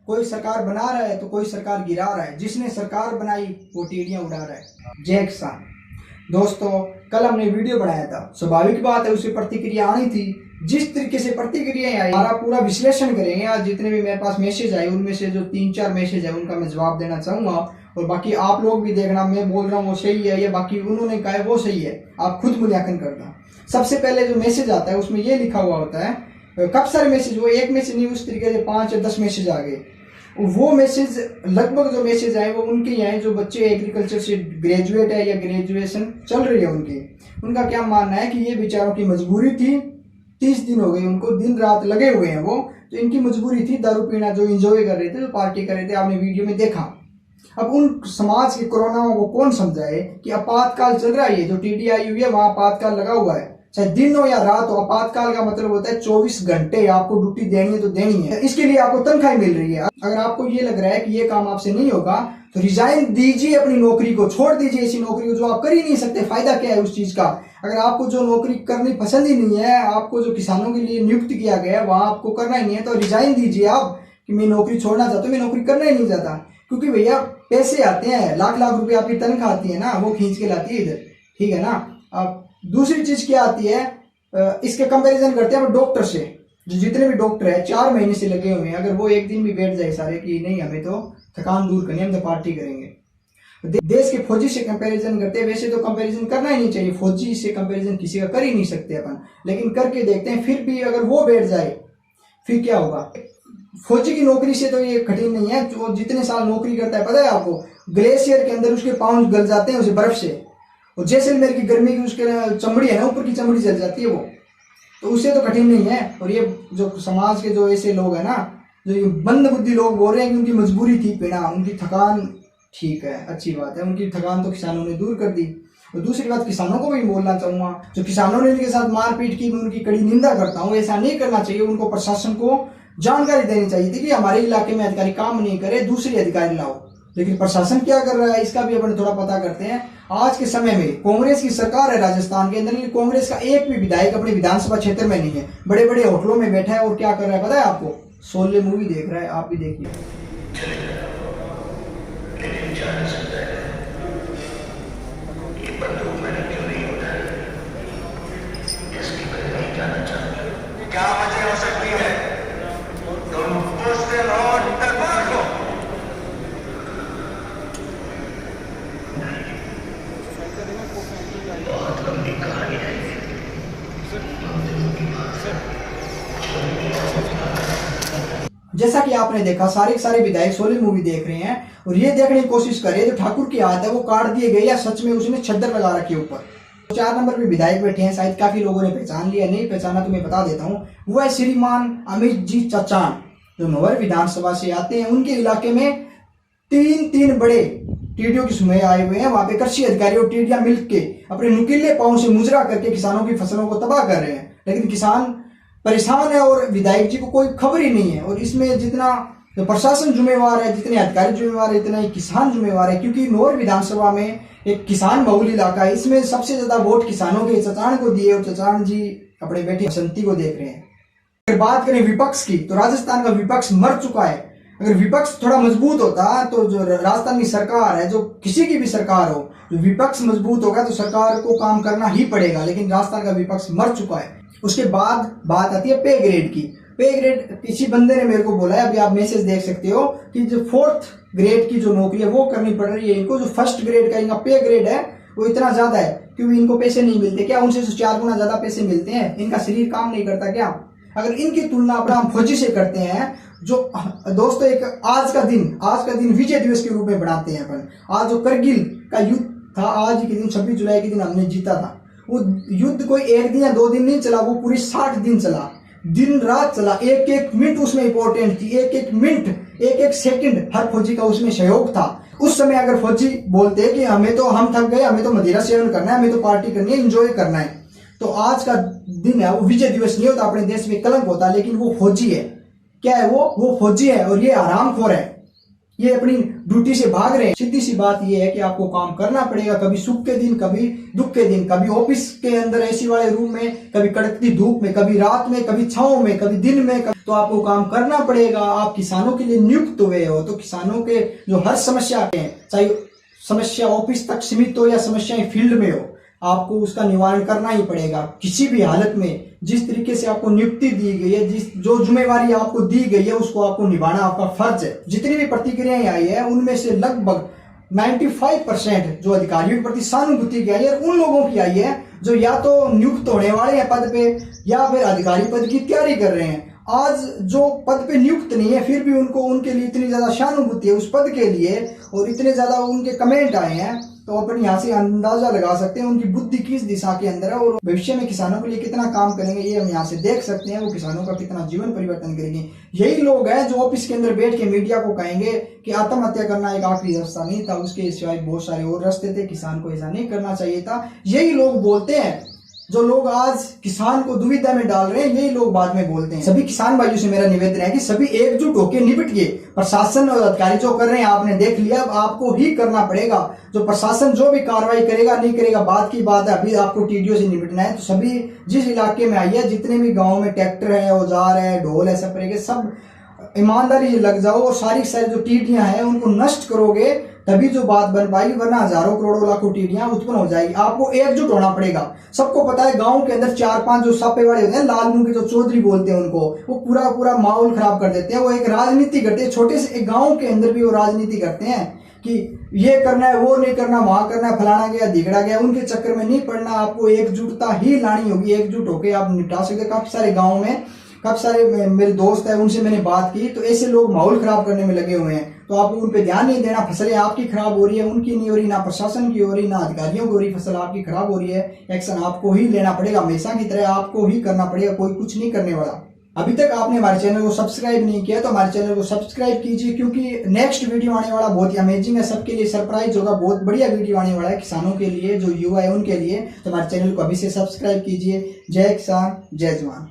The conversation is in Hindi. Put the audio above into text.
कोई सरकार बना रहा है तो कोई सरकार गिरा रहा है। जिसने सरकार बनाई वो टीडियां उड़ा रहा है। जय किसान। दोस्तों, कल हमने वीडियो बनाया था, स्वाभाविक बात है उसे प्रतिक्रिया आनी थी। जिस तरीके से प्रतिक्रियाएं आई, हमारा पूरा विश्लेषण करेंगे। आज जितने भी मेरे पास मैसेज आए उनमें से जो 3-4 मैसेज है उनका मैं जवाब देना चाहूंगा, और बाकी आप लोग भी देखना मैं बोल रहा हूँ वो सही है या बाकी उन्होंने कहा है वो सही है, आप खुद मूल्यांकन करना। सबसे पहले जो मैसेज आता है उसमें ये लिखा हुआ होता है, काफी सारे मैसेज, वो एक मैसेज नहीं, उस तरीके से 5 या 10 मैसेज आ गए। वो मैसेज लगभग जो मैसेज आए वो उनके ही आए जो बच्चे एग्रीकल्चर से ग्रेजुएट है या ग्रेजुएशन चल रही है उनका क्या मानना है कि ये बेचारों की मजबूरी थी। 30 दिन हो गए उनको, दिन रात लगे हुए हैं वो, तो इनकी मजबूरी थी दारू पीना, जो एंजॉय कर रहे थे, जो पार्टी कर रहे थे, आपने वीडियो में देखा। अब उन समाज के कोरोनाओं को कौन समझाए कि आपातकाल चल रहा है, जो टीडीआई हुई है वहां आपातकाल लगा हुआ है, चाहे दिन हो या रात हो। आपातकाल का मतलब होता है 24 घंटे आपको ड्यूटी देनी है तो देनी है, इसके लिए आपको तनख्वाह मिल रही है। अगर आपको ये लग रहा है कि ये काम आपसे नहीं होगा तो रिजाइन दीजिए, अपनी नौकरी को छोड़ दीजिए, ऐसी नौकरी को जो आप कर ही नहीं सकते। फायदा क्या है उस चीज का? अगर आपको जो नौकरी करनी पसंद ही नहीं है, आपको जो किसानों के लिए नियुक्त किया गया है वहां आपको करना ही नहीं है, तो रिजाइन दीजिए आप कि मैं नौकरी छोड़ना चाहता हूँ, मैं नौकरी करना ही नहीं चाहता। क्योंकि भैया पैसे आते हैं, लाख लाख रुपए आपकी तनख्वाह आती है ना, वो खींच के लाती है इधर, ठीक है ना। अब दूसरी चीज क्या आती है, इसके कंपैरिजन करते हैं हम डॉक्टर से। जो जितने भी डॉक्टर है 4 महीने से लगे हुए हैं, अगर वो एक दिन भी बैठ जाए सारे कि नहीं हमें तो थकान दूर करनी है, हम तो पार्टी करेंगे। देश के फौजी से कंपैरिजन करते हैं। वैसे तो कंपैरिजन करना ही नहीं चाहिए, फौजी से कंपैरिजन किसी का कर ही नहीं सकते अपन, लेकिन करके देखते हैं। फिर भी अगर वो बैठ जाए फिर क्या होगा? फौजी की नौकरी से तो ये कठिन नहीं है। जो जितने साल नौकरी करता है पता है आपको, ग्लेशियर के अंदर उसके पाँव गल जाते हैं उसे बर्फ से, और जैसलमेर की गर्मी की उसके चमड़ी है ना, ऊपर की चमड़ी जल जाती है वो, तो उससे तो कठिन नहीं है। और ये जो समाज के जो ऐसे लोग हैं ना, जो ये मंद बुद्धि लोग बोल रहे हैं कि उनकी मजबूरी थी पीना, उनकी थकान, ठीक है, अच्छी बात है, उनकी थकान तो किसानों ने दूर कर दी। और दूसरी बात, किसानों को भी बोलना चाहूंगा, जो किसानों ने इनके साथ मारपीट की, मैं उनकी कड़ी निंदा करता हूँ। ऐसा नहीं करना चाहिए। उनको प्रशासन को जानकारी देनी चाहिए थी कि हमारे इलाके में अधिकारी काम नहीं करे, दूसरे अधिकारी लाओ। लेकिन प्रशासन क्या कर रहा है इसका भी अपन थोड़ा पता करते हैं। आज के समय में कांग्रेस की सरकार है राजस्थान के अंदर, लेकिन कांग्रेस का एक भी विधायक अपने विधानसभा क्षेत्र में नहीं है, बड़े बड़े होटलों में बैठा है और क्या कर रहा है पता है आपको? शोले मूवी देख रहा है, आप भी देखिए। क्या वजह हो सकती है? तुम पूछते रहो दरबार को। बहुत लंबी कहानी है। जैसा कि आपने देखा, सारे विधायक शोले मूवी देख रहे हैं और ये देखने की कोशिश कर रहे हैं जो ठाकुर की हाथ है वो काट दिए गए या सच में उसने छद्दर लगा रखी है ऊपर। 4 नंबर पे विधायक बैठे हैं, शायद काफी लोगों ने पहचान लिया, नहीं पहचाना तो मैं बता देता हूँ। वो है श्रीमान अमित जी चचान, जो नवर विधानसभा से आते हैं। उनके इलाके में 3 बड़े टीडियों की सुनवाई आए हुए हैं। वहां पे कृषि अधिकारी और टीडियां मिलके अपने नुकीले पांव से मुजरा करके किसानों की फसलों को तबाह कर रहे हैं, लेकिन किसान परेशान है और विधायक जी को कोई खबर ही नहीं है। और इसमें जितना तो प्रशासन जिम्मेवार है, जितने अधिकारी जिम्मेवार है, इतना ही किसान जिम्मेवार है। क्योंकि नौर विधानसभा में एक किसान बहुल इलाका है, इसमें सबसे ज्यादा वोट किसानों के चचान को दिए और चचान जी अपने बेटे बसंती को देख रहे हैं। अगर बात करें विपक्ष की, तो राजस्थान का विपक्ष मर चुका है। अगर विपक्ष थोड़ा मजबूत होता तो जो राजस्थान की सरकार है, जो किसी की भी सरकार हो, जो विपक्ष मजबूत होगा तो सरकार को काम करना ही पड़ेगा। लेकिन राजस्थान का विपक्ष मर चुका है। उसके बाद बात आती है पे ग्रेड की। पे ग्रेड किसी बंदे ने मेरे को बोला है, अभी आप मैसेज देख सकते हो, कि जो 4th ग्रेड की जो नौकरी है वो करनी पड़ रही है इनको। जो 1st ग्रेड का इनका पे ग्रेड है वो इतना ज्यादा है क्योंकि इनको पैसे नहीं मिलते क्या? उनसे 4 गुना ज्यादा पैसे मिलते हैं। इनका शरीर काम नहीं करता क्या? अगर इनकी तुलना अपना हम फौजी से करते हैं, जो दोस्तों एक आज का दिन विजय दिवस के रूप में बनाते हैं अपन। आज जो करगिल का युद्ध था, आज के दिन 26 जुलाई के दिन हमने जीता था। वो युद्ध कोई 1 दिन या 2 दिन नहीं चला, वो पूरी 60 दिन चला, दिन रात चला। एक एक मिनट उसमें इंपॉर्टेंट थी, एक एक मिनट, एक एक सेकंड हर फौजी का उसमें सहयोग था। उस समय अगर फौजी बोलते कि हम थक गए, हमें तो मदिरा सेवन करना है, हमें तो पार्टी करनी है, एंजॉय करना है, तो आज का दिन है वो विजय दिवस नहीं होता, अपने देश में कलंक होता। लेकिन वो फौजी है, क्या है वो फौजी है और ये हरामखोर है। ये अपनी ड्यूटी से भाग रहे हैं। सीधी सी बात ये है कि आपको काम करना पड़ेगा, कभी सुख के दिन, कभी दुख के दिन, कभी ऑफिस के अंदर एसी वाले रूम में, कभी कड़कती धूप में, कभी रात में, कभी छांव में, कभी दिन में, तो आपको काम करना पड़ेगा। आप किसानों के लिए नियुक्त हुए हो, तो किसानों के जो हर समस्या है, चाहे समस्या ऑफिस तक सीमित हो या समस्याएं फील्ड में हो, आपको उसका निवारण करना ही पड़ेगा किसी भी हालत में। जिस तरीके से आपको नियुक्ति दी गई है, जो जिम्मेवारी आपको दी गई है, उसको आपको निभाना आपका फर्ज है। जितनी भी प्रतिक्रियाएं आई है उनमें से लगभग 95% जो अधिकारियों के प्रति सहानुभूति की आई है, उन लोगों की आई है जो या तो नियुक्त होने वाले हैं पद पे या फिर अधिकारी पद की तैयारी कर रहे हैं। आज जो पद पे नियुक्त नहीं है फिर भी उनको उनके लिए इतनी ज्यादा सहानुभूति है उस पद के लिए, और इतने ज्यादा उनके कमेंट आए हैं, तो अपन यहाँ से अंदाजा लगा सकते हैं उनकी बुद्धि किस दिशा के अंदर है और भविष्य में किसानों के लिए कितना काम करेंगे। ये हम यहाँ से देख सकते हैं, वो किसानों का कितना जीवन परिवर्तन करेंगे। यही लोग हैं जो ऑफिस के अंदर बैठ के मीडिया को कहेंगे कि आत्महत्या करना एक आखिरी रास्ता नहीं था, उसके सिवाय बहुत सारे और रास्ते थे, किसान को ऐसा नहीं करना चाहिए था। यही लोग बोलते हैं, जो लोग आज किसान को दुविधा में डाल रहे हैं, यही लोग बाद में बोलते हैं। सभी किसान भाइयों से मेरा निवेदन है कि सभी एकजुट होकर निपटिए। प्रशासन और अधिकारी जो कर रहे हैं आपने देख लिया, अब आपको ही करना पड़ेगा। जो प्रशासन जो भी कार्रवाई करेगा नहीं करेगा बात की बात है, अभी आपको टीडीओ से निपटना है। तो सभी जिस इलाके में आई है, जितने भी गाँव में ट्रैक्टर है, औजार है, ढोल है, स्प्रे के, सब ईमानदारी से लग जाओ और सारी जो टीडियां हैं उनको नष्ट करोगे, तभी जो बात बन पाएगी, वरना हजारों करोड़ों लाखों टीडियां उत्पन्न हो जाएगी। आपको एकजुट होना पड़ेगा। सबको पता है गांव के अंदर 4-5 जो सापे वाले होते हैं, लाल मुंह के जो चौधरी बोलते हैं, उनको वो पूरा माहौल खराब कर देते हैं। वो एक राजनीति करते हैं, छोटे से एक गांव के अंदर भी वो राजनीति करते हैं कि ये करना है, वो नहीं करना, वहां करना है, फलाना गया धिगड़ा गया। उनके चक्कर में नहीं पड़ना, आपको एकजुटता ही लानी होगी। एकजुट होकर आप निपटा सकते। काफी सारे गाँव में काफी सारे मेरे दोस्त है, उनसे मैंने बात की, तो ऐसे लोग माहौल खराब करने में लगे हुए हैं। तो आपको उन पे ध्यान नहीं देना। फसलें आपकी खराब हो रही है, उनकी नहीं हो रही, ना प्रशासन की हो रही, ना अधिकारियों की हो रही। फसल आपकी खराब हो रही है, एक्शन आपको ही लेना पड़ेगा। हमेशा की तरह आपको ही करना पड़ेगा, कोई कुछ नहीं करने वाला। अभी तक आपने हमारे चैनल को सब्सक्राइब नहीं किया तो हमारे चैनल को सब्सक्राइब कीजिए, क्योंकि नेक्स्ट वीडियो आने वाला बहुत ही अमेजिंग है, सबके लिए सरप्राइज होगा। बहुत बढ़िया वीडियो आने वाला है किसानों के लिए, जो युवा है उनके लिए। तो हमारे चैनल को अभी से सब्सक्राइब कीजिए। जय किसान, जय जवान।